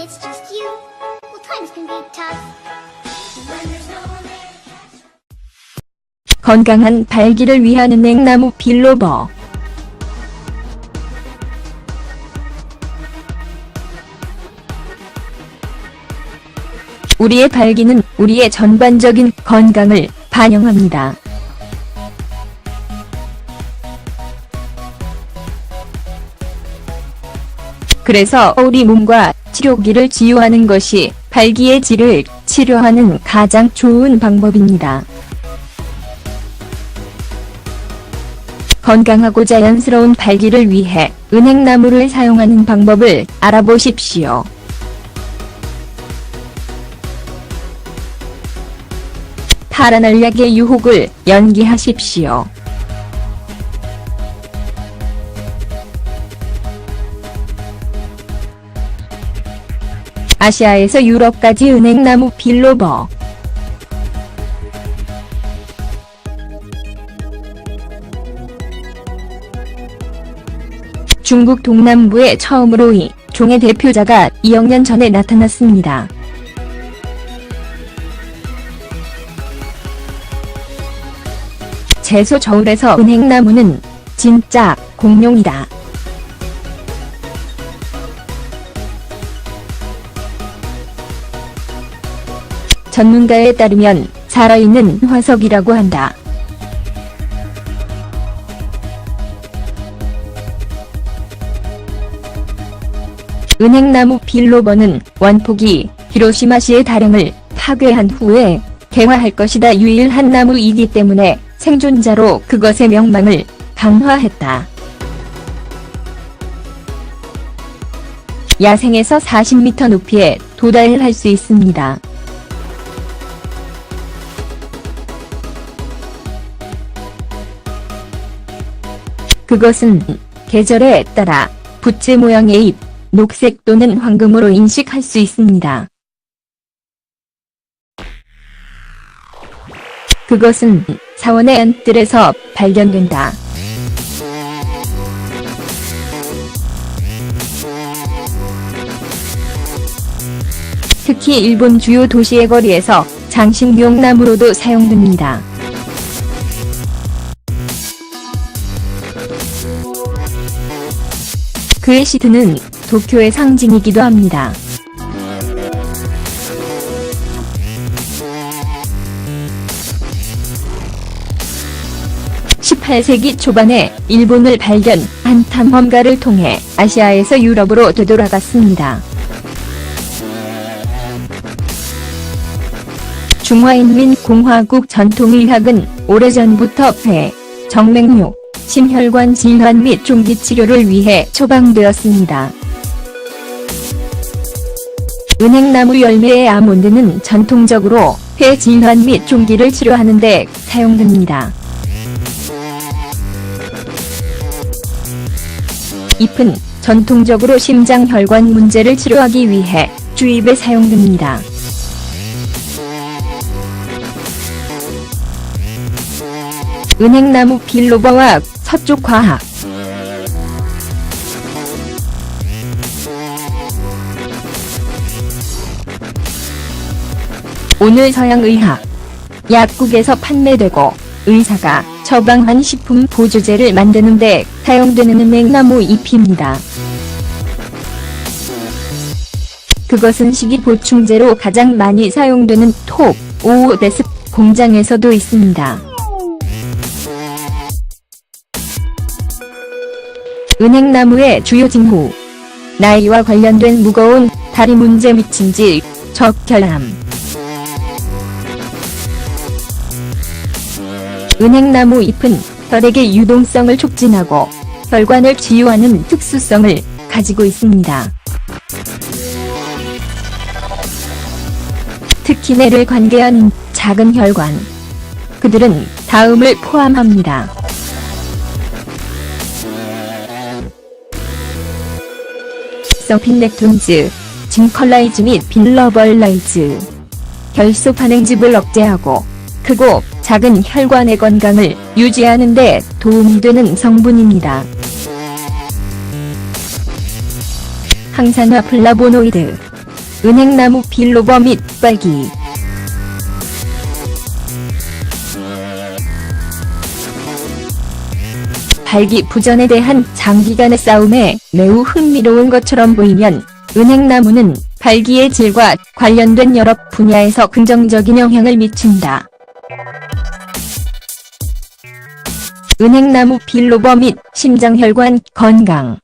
when it's just you, well, times can be tough. When there's no one there. 건강한 발기를 위한 은행나무 빌로버. 우리의 발기는 우리의 전반적인 건강을 반영합니다. 그래서 우리 몸과 치료기를 치유하는 것이 발기의 질을 치료하는 가장 좋은 방법입니다. 건강하고 자연스러운 발기를 위해 은행나무를 사용하는 방법을 알아보십시오. 파란 알약의 유혹을 연기하십시오. 아시아에서 유럽까지 은행나무 빌로버. 중국 동남부에 처음으로 이 종의 대표자가 2억 년 전에 나타났습니다. 채소 저울에서 은행나무는 진짜 공룡이다. 전문가에 따르면 살아있는 화석이라고 한다. 은행나무 빌로버는 원폭이 히로시마시의 다령을 파괴한 후에 개화할 것이다 유일한 나무이기 때문에 생존자로 그것의 명망을 강화했다. 야생에서 40m 높이에 도달할 수 있습니다. 그것은 계절에 따라 부채 모양의 잎, 녹색 또는 황금으로 인식할 수 있습니다. 그것은 사원의 안뜰에서 발견된다. 특히 일본 주요 도시의 거리에서 장식용 나무로도 사용됩니다. 그의 시트는 도쿄의 상징이기도 합니다. 18세기 초반에 일본을 발견한 탐험가를 통해 아시아에서 유럽으로 되돌아갔습니다. 중화인민공화국 전통의학은 오래전부터 폐, 정맥류, 심혈관 질환 및 종기 치료를 위해 처방되었습니다. 은행나무 열매의 아몬드는 전통적으로 폐 질환 및 종기를 치료하는 데 사용됩니다. 잎은 전통적으로 심장혈관 문제를 치료하기 위해 주입에 사용됩니다. 은행나무 빌로버와 서쪽 과학. 오늘 서양의학 약국에서 판매되고 의사가 처방한 식품 보조제를 만드는 데 사용되는 은행나무 잎입니다. 그것은 식이 보충제로 가장 많이 사용되는 톱, 오데스 공장에서도 있습니다. 은행나무의 주요 징후. 나이와 관련된 무거운 다리 문제 및 진지, 적혈암. 은행나무 잎은 혈액의 유동성을 촉진하고 혈관을 치유하는 특수성을 가지고 있습니다. 특히 뇌를 관계한 작은 혈관. 그들은 다음을 포함합니다. 서핀렉톤즈, 징컬라이즈 및 빌러벌라이즈. 결소 반응집을 억제하고 크고 작은 혈관의 건강을 유지하는 데 도움이 되는 성분입니다. 항산화 플라보노이드, 은행나무 빌로버 및 빨기. 발기 부전에 대한 장기간의 싸움에 매우 흥미로운 것처럼 보이면 은행나무는 발기의 질과 관련된 여러 분야에서 긍정적인 영향을 미친다. 은행나무 빌로버 및 심장혈관 건강.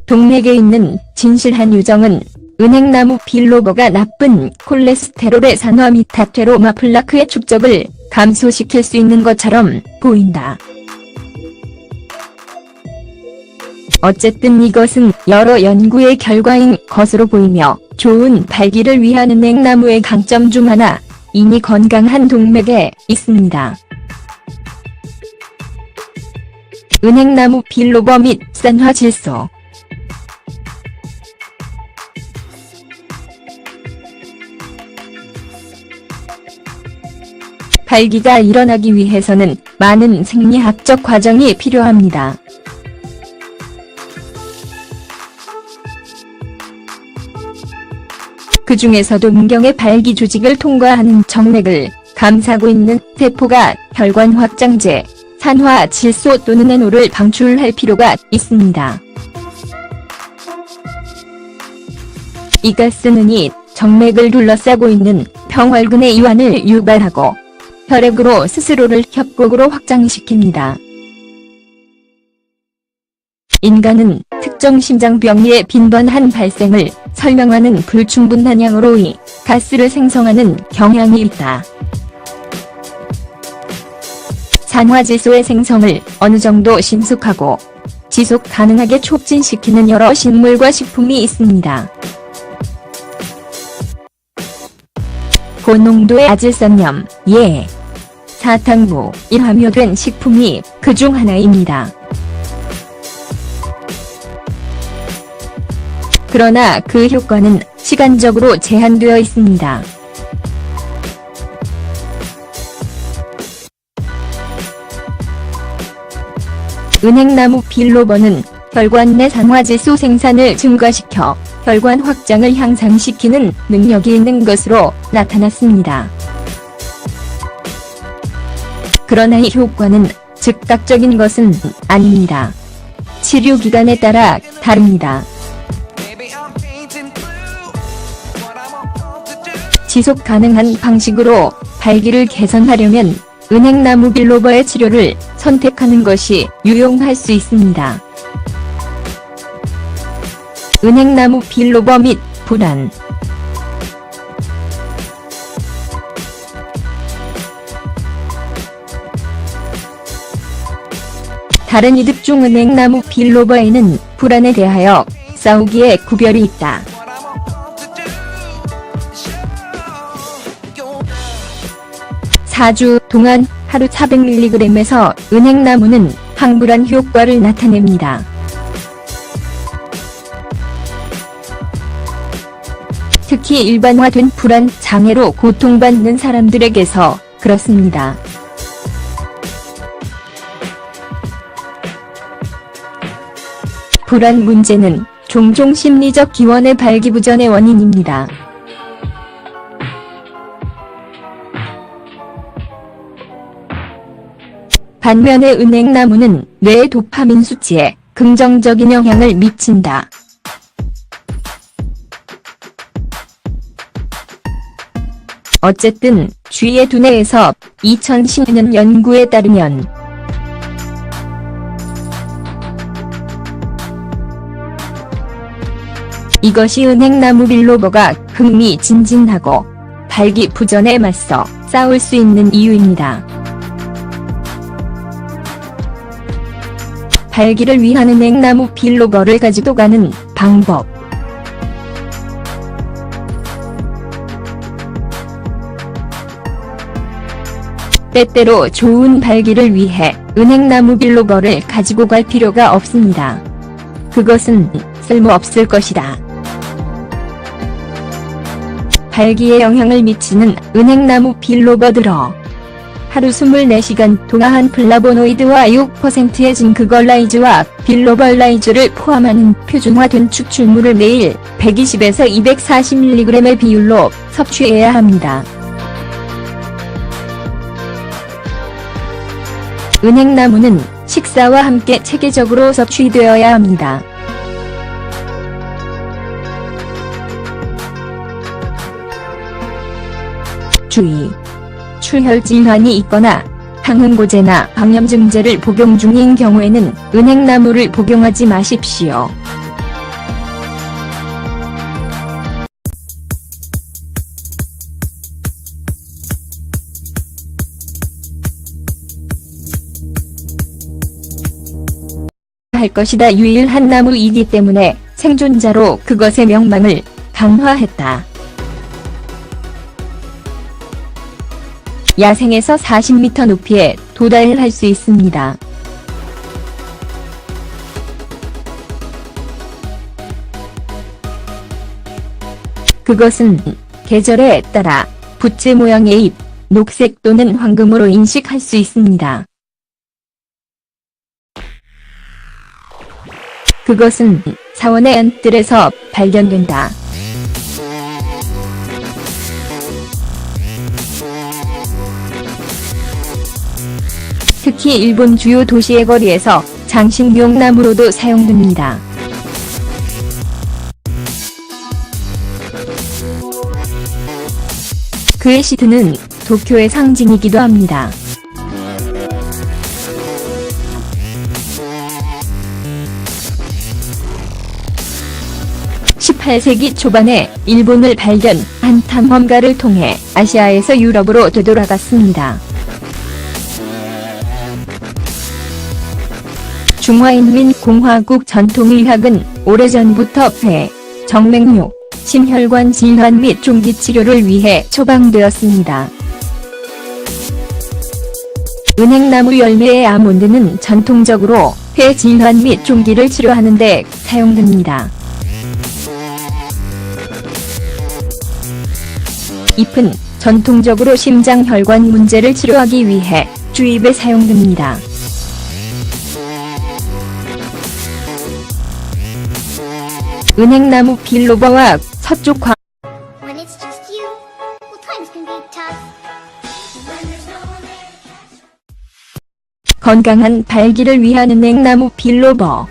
동맥에 있는 진실한 유정은 은행나무 빌로버가 나쁜 콜레스테롤의 산화 및 아테로마 플라크의 축적을 감소시킬 수 있는 것처럼 보인다. 어쨌든 이것은 여러 연구의 결과인 것으로 보이며 좋은 발기를 위한 은행나무의 강점 중 하나, 이니 건강한 동맥에 있습니다. 은행나무 빌로버 및 산화 질소. 발기가 일어나기 위해서는 많은 생리학적 과정이 필요합니다. 그 중에서도 문경의 발기 조직을 통과하는 정맥을 감싸고 있는 세포가 혈관 확장제, 산화 질소 또는 NO를 방출할 필요가 있습니다. 이 가스는 이 정맥을 둘러싸고 있는 평활근의 이완을 유발하고 혈액으로 스스로를 협곡으로 확장시킵니다. 인간은 특정 심장병리의 빈번한 발생을 설명하는 불충분한 양으로 이 가스를 생성하는 경향이 있다. 산화질소의 생성을 어느 정도 신속하고 지속 가능하게 촉진시키는 여러 식물과 식품이 있습니다. 고농도의 아질산염, 사탕무, 함유된 식품이 그중 하나입니다. 그러나 그 효과는 시간적으로 제한되어 있습니다. 은행나무 빌로버는 혈관 내 산화질소 생산을 증가시켜 혈관 확장을 향상시키는 능력이 있는 것으로 나타났습니다. 그러나 이 효과는 즉각적인 것은 아닙니다. 치료 기간에 따라 다릅니다. 지속 가능한 방식으로 발기를 개선하려면 은행나무 빌로버의 치료를 선택하는 것이 유용할 수 있습니다. 은행나무 빌로버 및 불안. 다른 이득 중 은행나무 빌로버에는 불안에 대하여 싸우기에 구별이 있다. (4주) 동안 하루 400mg에서 은행나무는 항불안 효과를 나타냅니다. 특히 일반화된 불안 장애로 고통받는 사람들에게서 그렇습니다. 불안 문제는 종종 심리적 기원의 발기부전의 원인입니다. 반면에 은행나무는 뇌의 도파민 수치에 긍정적인 영향을 미친다. 어쨌든 주위의 두뇌에서 2010년 연구에 따르면 이것이 은행나무 빌로버가 흥미진진하고 발기부전에 맞서 싸울 수 있는 이유입니다. 발기를 위한 은행나무 빌로버를 가지고 가는 방법. 때때로 좋은 발기를 위해 은행나무 빌로버를 가지고 갈 필요가 없습니다. 그것은 쓸모없을 것이다. 발기에 영향을 미치는 은행나무 빌로버 들어 하루 24시간 동안 플라보노이드와 6%의 징크걸라이즈와 빌로벌라이즈를 포함하는 표준화된 추출물을 매일 120에서 240mg의 비율로 섭취해야 합니다. 은행나무는 식사와 함께 체계적으로 섭취되어야 합니다. 주의! 출혈질환이 있거나 항응고제나 방염증제를 복용 중인 경우에는 은행나무를 복용하지 마십시오. 할 것이다. 유일한 나무이기 때문에 생존자로 그것의 명망을 강화했다. 야생에서 40m 높이에 도달할 수 있습니다. 그것은 계절에 따라 부채 모양의 잎, 녹색 또는 황금으로 인식할 수 있습니다. 그것은 사원의 안뜰에서 발견된다. 특히 일본 주요 도시의 거리에서 장식용 나무로도 사용됩니다. 그의 시트는 도쿄의 상징이기도 합니다. (18세기) 초반에 일본을 발견한 탐험가를 통해 아시아에서 유럽으로 되돌아갔습니다. 중화인민공화국 전통의학은 오래전부터 폐, 정맥류, 심혈관 질환 및 종기 치료를 위해 처방되었습니다. 은행나무 열매의 아몬드는 전통적으로 폐 질환 및 종기를 치료하는 데 사용됩니다. 잎은 전통적으로 심장혈관 문제를 치료하기 위해 주입에 사용됩니다. 은행나무 빌로버와 서쪽 광 When it's just you, well, times can be tough. When there's no one there. 건강한 발기를 위한 은행나무 빌로버.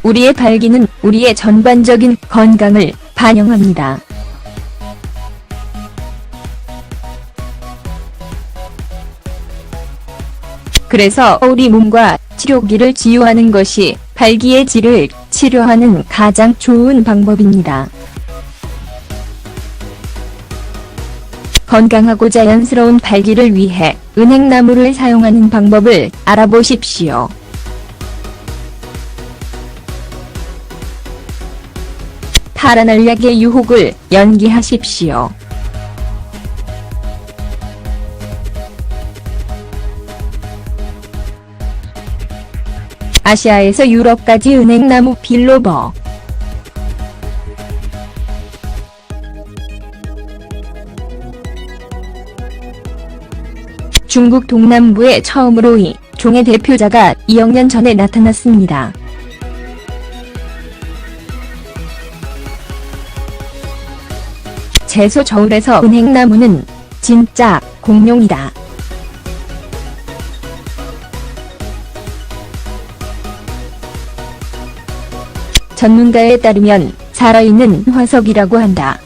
우리의 발기는 우리의 전반적인 건강을 반영합니다. 그래서 우리 몸과 치료기를 치유하는 것이 발기의 질을 치료하는 가장 좋은 방법입니다. 건강하고 자연스러운 발기를 위해 은행나무를 사용하는 방법을 알아보십시오. 파란 알약의 유혹을 연기하십시오. 아시아에서 유럽까지 은행나무 빌로버. 중국 동남부에 처음으로 이 종의 대표자가 2억 년 전에 나타났습니다. 채소 저울에서 은행나무는 진짜 공룡이다. 전문가에 따르면 살아있는 화석이라고 한다.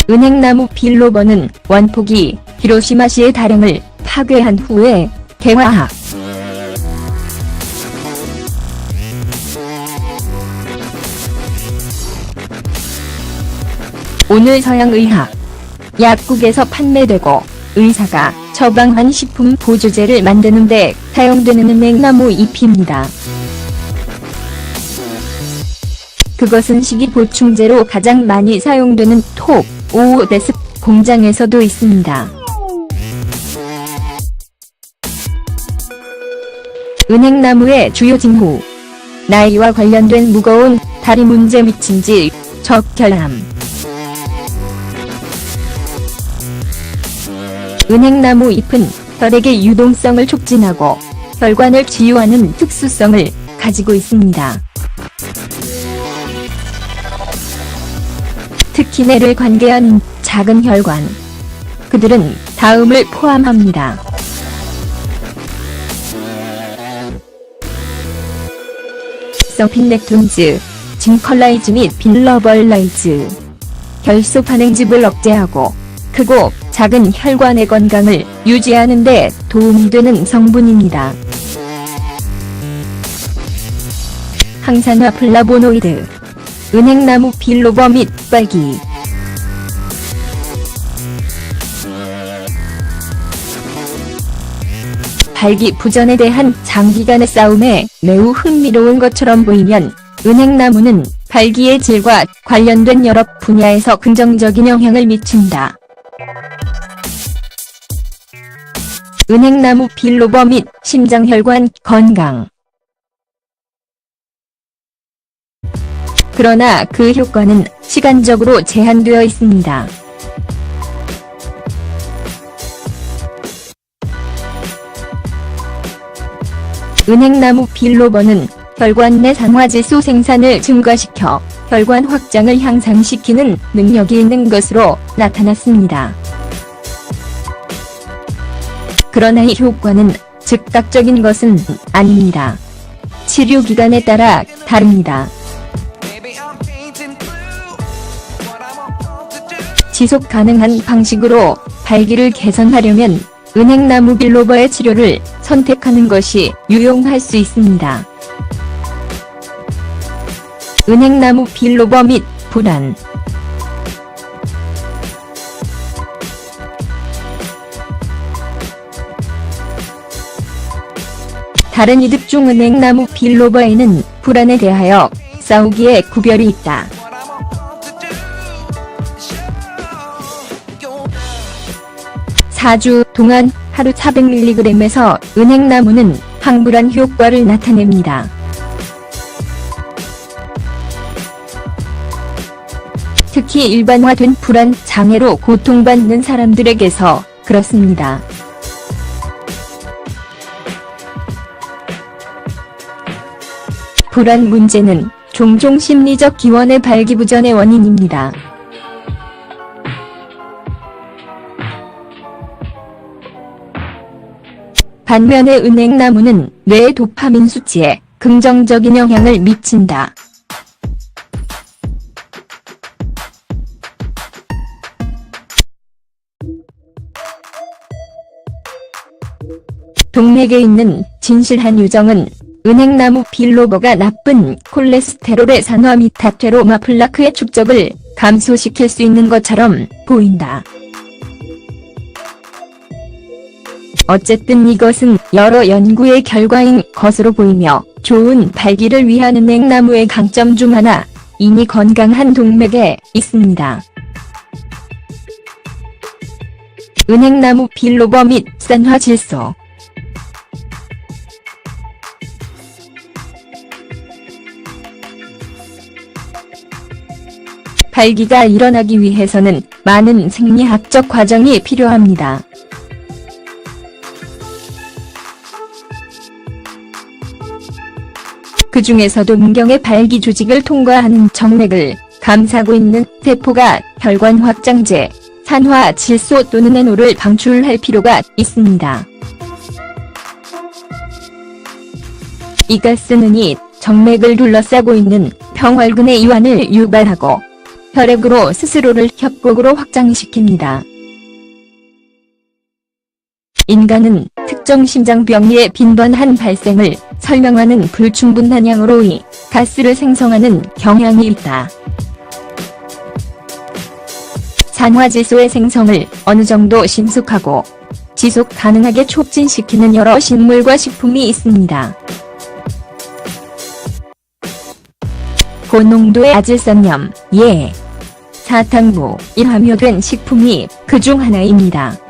은행나무 빌로버는 원폭이 히로시마시의 다령을 파괴한 후에 개화학 오늘 서양의학 약국에서 판매되고 의사가 처방한 식품 보조제를 만드는 데 사용되는 은행나무 잎입니다. 그것은 식이 보충제로 가장 많이 사용되는 톱, 오데스 공장에서도 있습니다. 은행나무의 주요 징후. 나이와 관련된 무거운 다리 문제 미친지, 적혈암. 은행나무 잎은 혈액의 유동성을 촉진하고 혈관을 치유하는 특수성을 가지고 있습니다. 특히 뇌를 관계하는 작은 혈관, 그들은 다음을 포함합니다. 서핀렉톤즈, 징컬라이즈 및 빌러벌라이즈. 결소 반응집을 억제하고 크고 작은 혈관의 건강을 유지하는 데 도움이 되는 성분입니다. 항산화 플라보노이드. 은행나무 빌로버 및 빨기. 발기부전에 대한 장기간의 싸움에 매우 흥미로운 것처럼 보이면 은행나무는 발기의 질과 관련된 여러 분야에서 긍정적인 영향을 미친다. 은행나무 빌로버 및 심장혈관 건강. 그러나 그 효과는 시간적으로 제한되어 있습니다. 은행나무 빌로버는 혈관 내 산화질소 생산을 증가시켜 혈관 확장을 향상시키는 능력이 있는 것으로 나타났습니다. 그러나 이 효과는 즉각적인 것은 아닙니다. 치료 기간에 따라 다릅니다. 지속 가능한 방식으로 발기를 개선하려면 은행나무 빌로버의 치료를 선택하는 것이 유용할 수 있습니다. 은행나무 빌로버 및 불안. 다른 이득 중 은행나무 빌로버에는 불안에 대하여 싸우기에 구별이 있다. (4주) 동안 하루 400mg에서 은행나무는 항불안 효과를 나타냅니다. 특히 일반화된 불안 장애로 고통받는 사람들에게서 그렇습니다. 불안 문제는 종종 심리적 기원의 발기부전의 원인입니다. 반면에 은행나무는 뇌의 도파민 수치에 긍정적인 영향을 미친다. 동맥에 있는 진실한 유정은 은행나무 빌로버가 나쁜 콜레스테롤의 산화 및 아테로마 플라크의 축적을 감소시킬 수 있는 것처럼 보인다. 어쨌든 이것은 여러 연구의 결과인 것으로 보이며 좋은 발기를 위한 은행나무의 강점 중 하나, 이니 건강한 동맥에 있습니다. 은행나무 빌로버 및 산화질소. 발기가 일어나기 위해서는 많은 생리학적 과정이 필요합니다. 그 중에서도 문경의 발기 조직을 통과하는 정맥을 감싸고 있는 세포가 혈관 확장제, 산화질소 또는 NO를 방출할 필요가 있습니다. 이 가스는 이 정맥을 둘러싸고 있는 평활근의 이완을 유발하고 혈액으로 스스로를 협곡으로 확장시킵니다. 인간은 특정 심장병리의 빈번한 발생을 설명하는 불충분한 양으로 이 가스를 생성하는 경향이 있다. 산화질소의 생성을 어느 정도 신속하고 지속 가능하게 촉진시키는 여러 식물과 식품이 있습니다. 고농도의 아질산염, 사탕무, 함유된 식품이 그중 하나입니다.